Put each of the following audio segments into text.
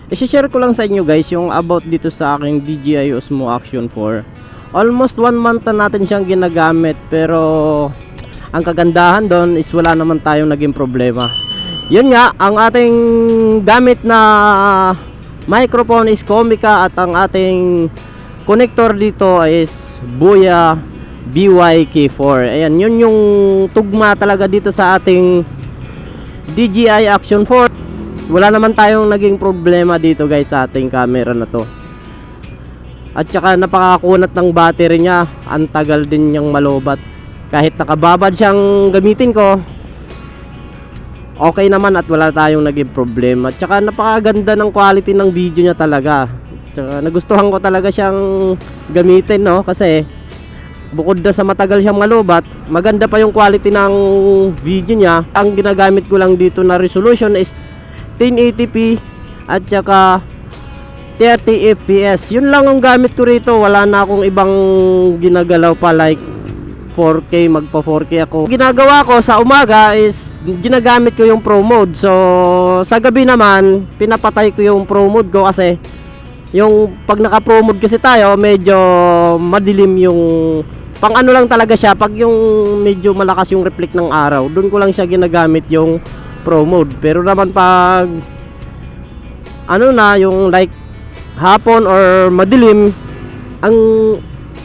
I-share ko lang sa inyo guys yung about dito sa aking DJI Osmo Action 4. Almost 1 month na natin siyang ginagamit, pero ang kagandahan doon is wala naman tayong naging problema. Yun nga, ang ating gamit na microphone is Comica at ang ating connector dito is Boya BYK4. Ayan, yun yung tugma talaga dito sa ating DJI Action 4. Wala naman tayong naging problema dito guys sa ating camera na to. At saka napakakunat ng battery niya. Ang tagal din niyang malobat. Kahit nakababad siyang gamitin ko, okay naman at wala tayong naging problema. At saka napakaganda ng quality ng video niya talaga. At saka nagustuhan ko talaga siyang gamitin, no? Kasi bukod na sa matagal siyang malobat, maganda pa yung quality ng video niya. Ang ginagamit ko lang dito na resolution is 1080p at saka 30 fps. Yun lang ang gamit ko rito. Wala na akong ibang ginagalaw pa like 4K, magpa 4K ako. Ginagawa ko sa umaga is ginagamit ko yung Pro mode. So sa gabi naman pinapatay ko yung Pro mode ko kasi yung pag naka Pro mode kasi tayo medyo madilim yung pang ano lang talaga siya. Pag yung medyo malakas yung reflect ng araw, doon ko lang siya ginagamit yung Pro mode. Pero naman pag ano na yung like hapon or madilim, ang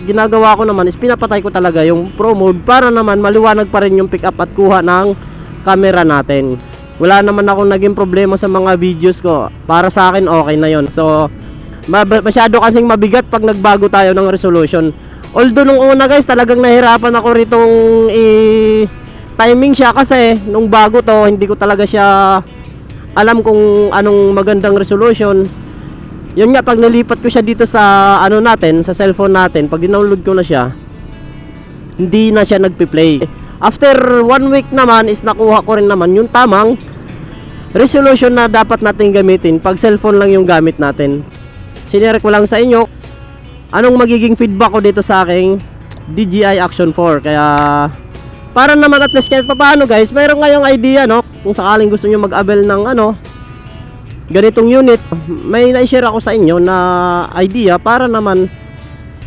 ginagawa ko naman is pinapatay ko talaga yung Pro mode para naman maliwanag pa rin yung pick up at kuha ng camera natin. Wala naman akong naging problema sa mga videos ko. Para sa akin okay na yon. So masyado kasing mabigat pag nagbago tayo ng resolution. Although nung una guys talagang nahirapan ako ritong timing siya kasi nung bago to hindi ko talaga siya alam kung anong magandang resolution. Yun nga, pag nalipat ko siya dito sa ano natin, sa cellphone natin, pag download ko na siya, hindi na siya nagpi-play. After 1 week naman is nakuha ko rin naman yung tamang resolution na dapat natin gamitin pag cellphone lang yung gamit natin. Sinare ko lang sa inyo anong magiging feedback ko dito sa aking DJI Action 4. Kaya para naman at least kahit paano guys, mayroon ngayong idea, no? Kung sakaling gusto nyo mag-avail ng ano, ganitong unit, may na-share ako sa inyo na idea para naman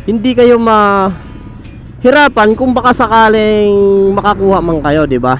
hindi kayo mahirapan kung baka sakaling makakuha man kayo, di ba?